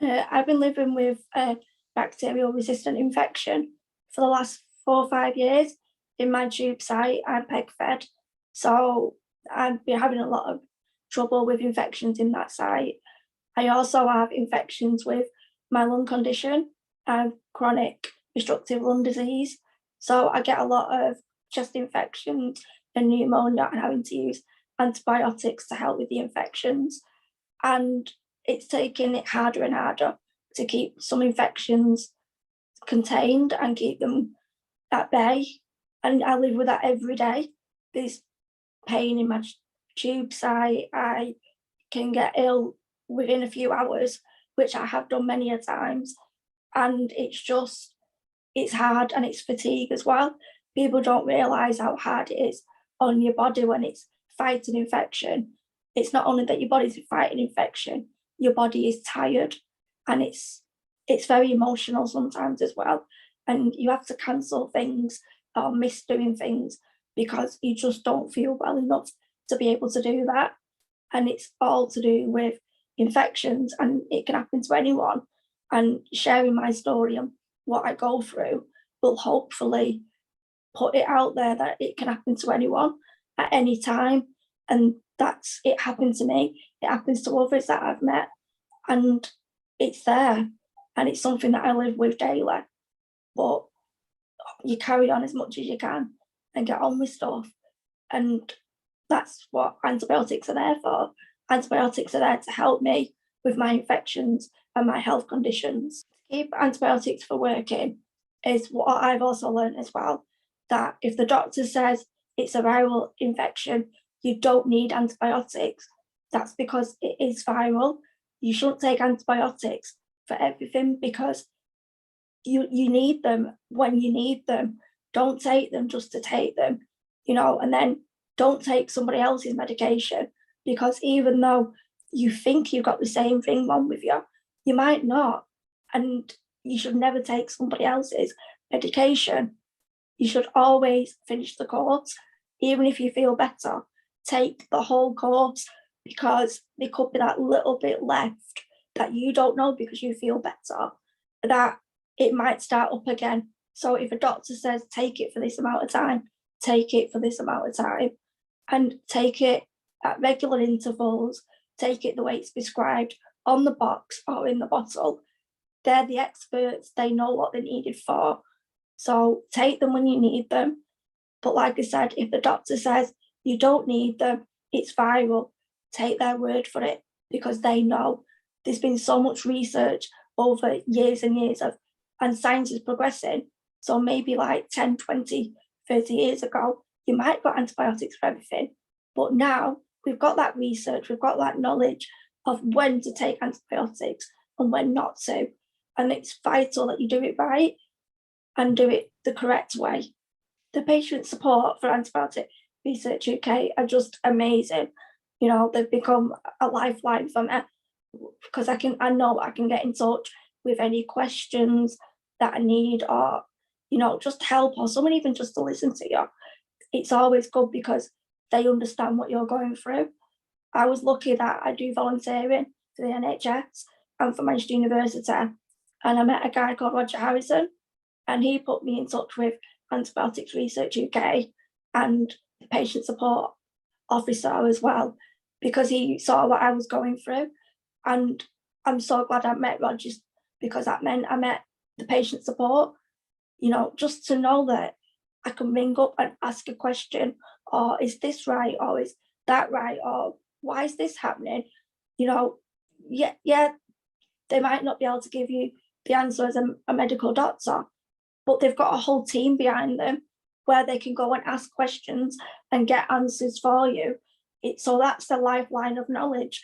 I've been living with bacterial resistant infection for the last 4 or 5 years. In my tube site, I'm peg fed. So I've been having a lot of trouble with infections in that site. I also have infections with my lung condition. I have chronic obstructive lung disease. So I get a lot of chest infections and pneumonia and having to use antibiotics to help with the infections. And it's taking it harder and harder to keep some infections contained and keep them at bay. And I live with that every day. There's pain in my tube site. I can get ill within a few hours, which I have done many a times. And it's hard and it's fatigue as well. People don't realise how hard it is on your body when it's fighting infection. It's not only that your body's fighting infection, your body is tired, and it's very emotional sometimes as well. And you have to cancel things or miss doing things because you just don't feel well enough to be able to do that. And it's all to do with infections, and it can happen to anyone. And sharing my story and what I go through will hopefully put it out there that it can happen to anyone at any time. And that's it happened to me. It happens to others that I've met. And it's there. And it's something that I live with daily. But you carry on as much as you can and get on with stuff. And that's what antibiotics are there for. Antibiotics are there to help me with my infections and my health conditions. To keep antibiotics for working is what I've also learned as well, that if the doctor says it's a viral infection, you don't need antibiotics. That's because it is viral. You shouldn't take antibiotics for everything because you need them when you need them. Don't take them just to take them, and then don't take somebody else's medication because even though you think you've got the same thing wrong with you, you might not. And you should never take somebody else's medication. You should always finish the course. Even if you feel better, take the whole course because there could be that little bit left that you don't know because you feel better, that it might start up again. So if a doctor says take it for this amount of time, take it for this amount of time and take it at regular intervals, take it the way it's prescribed on the box or in the bottle. They're the experts, they know what they're needed for. So take them when you need them. But like I said, if the doctor says you don't need them, it's viral, take their word for it because they know. There's been so much research over years and years and science is progressing. So maybe like 10, 20, 30 years ago, you might have got antibiotics for everything. But now we've got that research, we've got that knowledge of when to take antibiotics and when not to. And it's vital that you do it right and do it the correct way. The patient support for Antibiotic Research UK are just amazing. They've become a lifeline for me because I know I can get in touch with any questions that I need or, just help or someone even just to listen to you. It's always good because they understand what you're going through. I was lucky that I do volunteering for the NHS and for Manchester University. And I met a guy called Roger Harrison and he put me in touch with Antibiotics Research UK and the patient support officer as well, because he saw what I was going through. And I'm so glad I met Rogers because that meant I met the patient support, just to know that I can ring up and ask a question, or is this right, or is that right, or why is this happening? Yeah, they might not be able to give you the answer as a medical doctor, but they've got a whole team behind them where they can go and ask questions and get answers for you. So that's the lifeline of knowledge.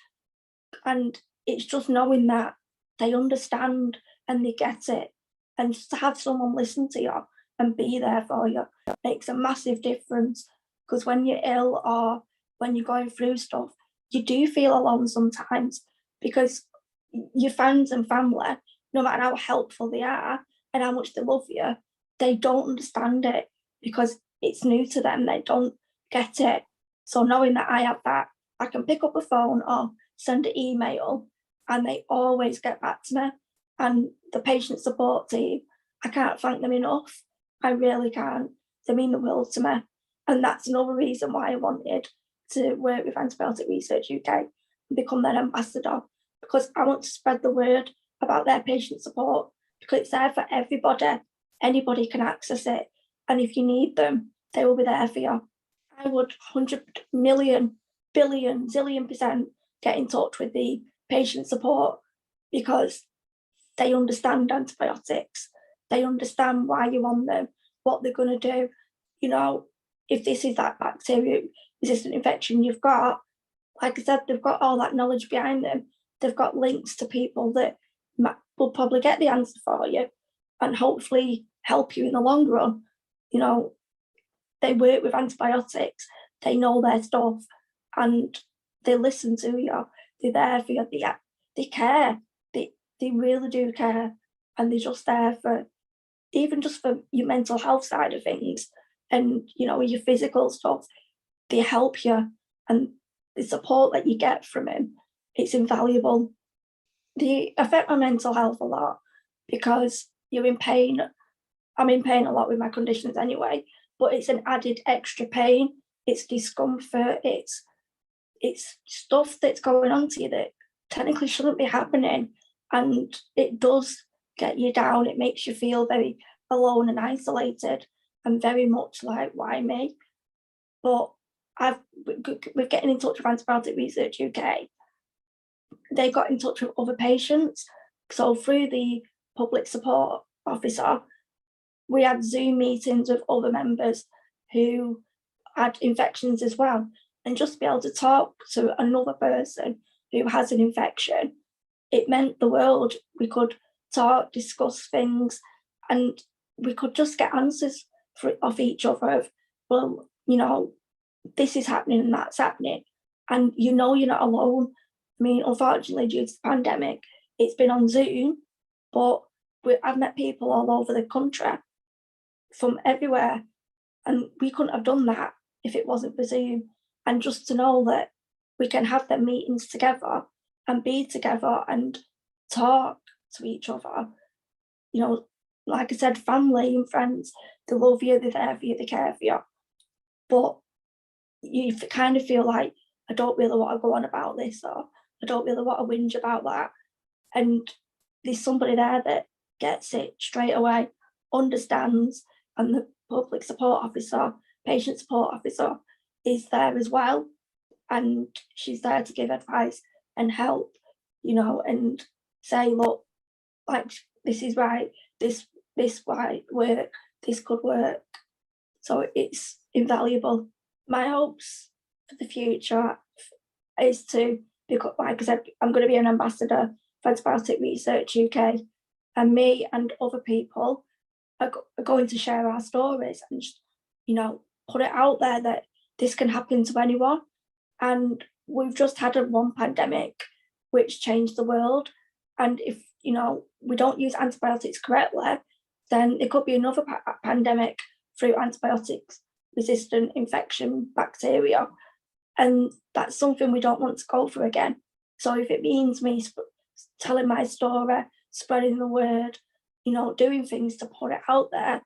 And it's just knowing that they understand and they get it. And just to have someone listen to you and be there for you makes a massive difference. Because when you're ill or when you're going through stuff, you do feel alone sometimes because your friends and family, no matter how helpful they are and how much they love you, they don't understand it because it's new to them. They don't get it. So knowing that I have that, I can pick up a phone or send an email and they always get back to me. And the patient support team, I can't thank them enough. I really can't. They mean the world to me. And that's another reason why I wanted to work with Antibiotic Research UK and become their ambassador, because I want to spread the word about their patient support, because it's there for everybody. Anybody can access it. And if you need them, they will be there for you. I would 100 million, billion, zillion % get in touch with the patient support, because they understand antibiotics. They understand why you're on them, what they're going to do. You know, if this is that bacteria-resistant infection you've got, like I said, they've got all that knowledge behind them. They've got links to people that will probably get the answer for you and hopefully help you in the long run. You know, they work with antibiotics, they know their stuff, and they listen to you. They're there for you. They care. They really do care, and they're just there for, even just for your mental health side of things, and you know, your physical stuff. They help you, and the support that you get from them, it's invaluable. They affect my mental health a lot because you're in pain. I'm in pain a lot with my conditions anyway, but it's an added extra pain. It's discomfort. It's stuff that's going on to you that technically shouldn't be happening, and it does get you down. It makes you feel very alone and isolated, and very much like, why me? But with getting in touch with Antibiotic Research UK, they got in touch with other patients. So through the public support officer, we had Zoom meetings with other members who had infections as well. And just to be able to talk to another person who has an infection, it meant the world. We could talk, discuss things, and we could just get answers off each other of, well, you know, this is happening and that's happening. And you know you're not alone. I mean, unfortunately, due to the pandemic, it's been on Zoom, but I've met people all over the country from everywhere, and we couldn't have done that if it wasn't for Zoom. And just to know that we can have them meetings together and be together and talk to each other, you know, like I said, family and friends, they love you, they're there for you, they care for you. But you kind of feel like, I don't really want to go on about this, or I don't really want to whinge about that. And there's somebody there that gets it straight away, understands, and the public support officer, patient support officer is there as well. And she's there to give advice and help, you know, and say, look, like, this is right, this might work, this could work. So it's invaluable. My hopes for the future is to become, like I said, I'm going to be an ambassador for Antibiotic Research UK, and me and other people are going to share our stories and just, you know, put it out there that this can happen to anyone. And we've just had one pandemic which changed the world. And if, you know, we don't use antibiotics correctly, then there could be another pandemic through antibiotics resistant infection bacteria. And that's something we don't want to go through again. So if it means me telling my story, spreading the word, you know, doing things to put it out there,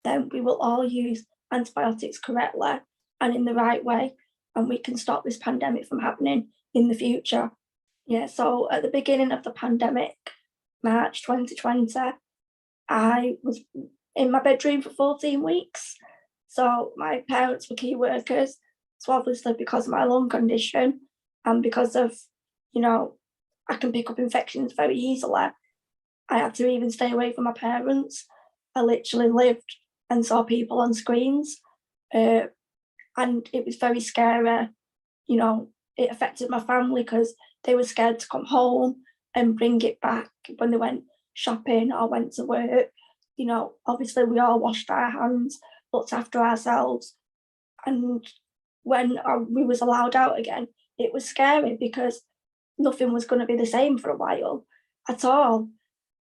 then we will all use antibiotics correctly and in the right way, and we can stop this pandemic from happening in the future. Yeah, so at the beginning of the pandemic, March 2020, I was in my bedroom for 14 weeks. So my parents were key workers. So obviously, because of my lung condition and because of, you know, I can pick up infections very easily, I had to even stay away from my parents. I literally lived and saw people on screens, and it was very scary. You know, it affected my family because they were scared to come home and bring it back when they went shopping or went to work. You know, obviously we all washed our hands, looked after ourselves, and when we was allowed out again, it was scary because nothing was going to be the same for a while at all.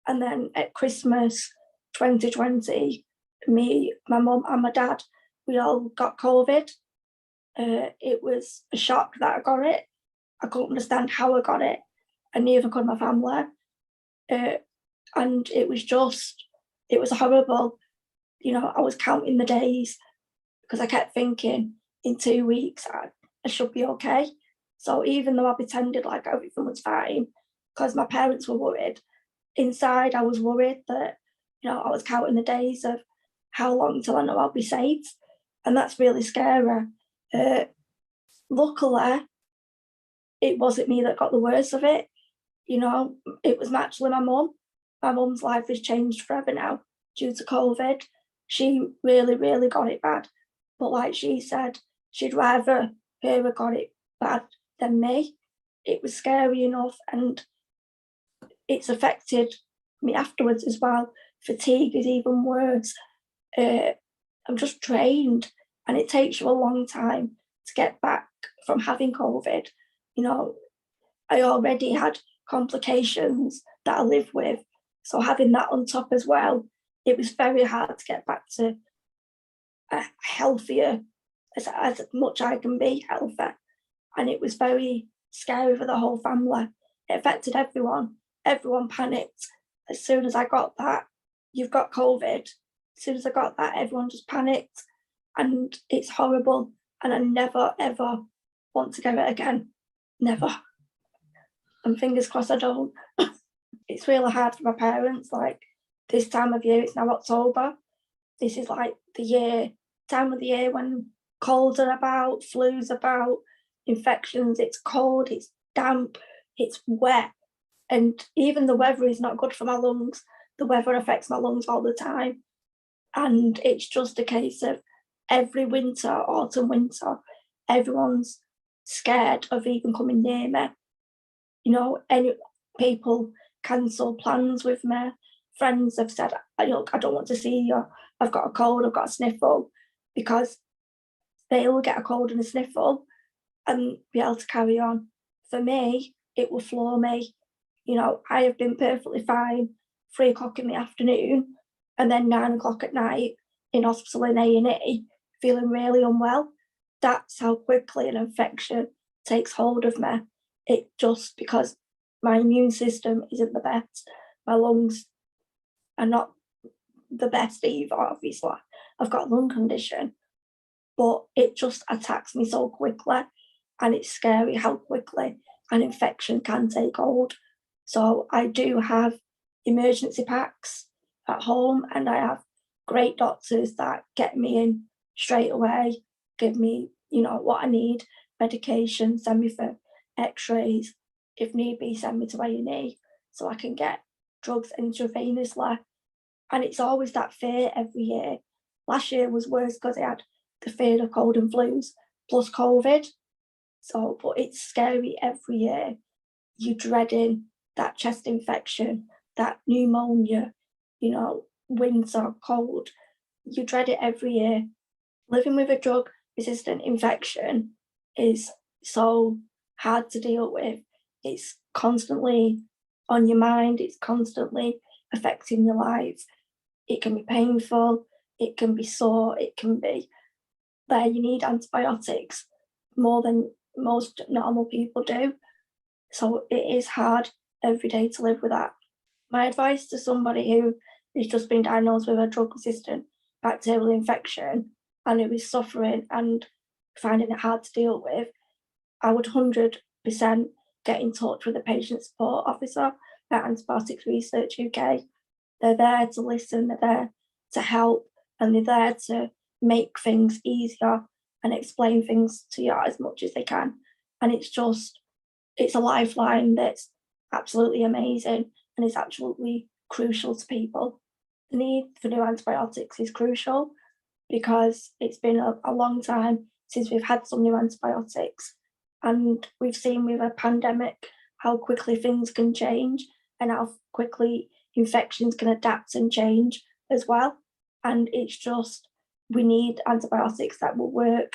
And then at Christmas 2020, me, my mum and my dad, we all got COVID. It was a shock that I got it. I couldn't understand how I got it. and neither could my family. And it was horrible. You know, I was counting the days because I kept thinking in 2 weeks I should be okay. So even though I pretended like everything was fine, because my parents were worried, inside I was worried that, you know, I was counting the days of how long till I know I'll be safe. And that's really scary. Luckily, it wasn't me that got the worst of it. You know, it was actually my mum. My mum's life has changed forever now due to COVID. She really, really got it bad. But like she said, she'd rather her have got it bad than me. It was scary enough, and it's affected me afterwards as well. Fatigue is even worse. I'm just drained, and it takes you a long time to get back from having COVID. You know, I already had complications that I live with. So having that on top as well, it was very hard to get back to a healthier, as much I can be healthy. And it was very scary for the whole family. It affected everyone. Everyone panicked. As soon as I got that, you've got COVID. As soon as I got that, everyone just panicked. And it's horrible. And I never, ever want to get it again. Never. And fingers crossed I don't. It's really hard for my parents. Like this time of year, it's now October. This is like time of the year when colds are about, flu's about, infections. It's cold, it's damp, it's wet. And even the weather is not good for my lungs. The weather affects my lungs all the time. And it's just a case of every winter, autumn, winter, everyone's scared of even coming near me. You know, any people cancel plans with me. Friends have said, look, I don't want to see you. I've got a cold, I've got a sniffle, because they'll get a cold and a sniffle and be able to carry on. For me, it will floor me. You know, I have been perfectly fine 3 o'clock in the afternoon and then 9 o'clock at night in hospital in A&E, feeling really unwell. That's how quickly an infection takes hold of me. It just because my immune system isn't the best. My lungs are not the best either, obviously. I've got a lung condition, but it just attacks me so quickly, and it's scary how quickly an infection can take hold. So I do have emergency packs at home, and I have great doctors that get me in straight away, give me, you know, what I need, medication, send me for x-rays, if need be, send me to A&E so I can get drugs intravenously. And it's always that fear every year. Last year was worse because I had the fear of cold and flus plus COVID. So, but it's scary every year. You're dreading that chest infection, that pneumonia, you know, winter, cold. You dread it every year. Living with a drug resistant infection is so hard to deal with. It's constantly on your mind, it's constantly affecting your life. It can be painful, it can be sore, it can be there. You need antibiotics more than most normal people do. So it is hard every day to live with that. My advice to somebody who has just been diagnosed with a drug resistant bacterial infection and who is suffering and finding it hard to deal with, I would 100% get in touch with the patient support officer at Antibiotics Research UK. They're there to listen, they're there to help, and they're there to make things easier and explain things to you as much as they can. And it's a lifeline that's absolutely amazing and is absolutely crucial to people. The need for new antibiotics is crucial because it's been a long time since we've had some new antibiotics. And we've seen with a pandemic how quickly things can change and how quickly infections can adapt and change as well. And it's just, we need antibiotics that will work.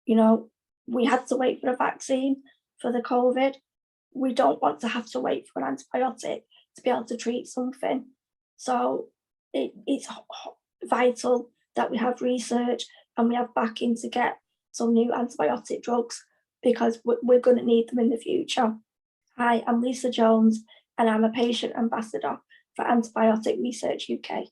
You know, we had to wait for a vaccine for the COVID. We don't want to have to wait for an antibiotic to be able to treat something. So it's vital that we have research and we have backing to get some new antibiotic drugs because we're going to need them in the future. Hi, I'm Lisa Jones, and I'm a patient ambassador for Antibiotic Research UK.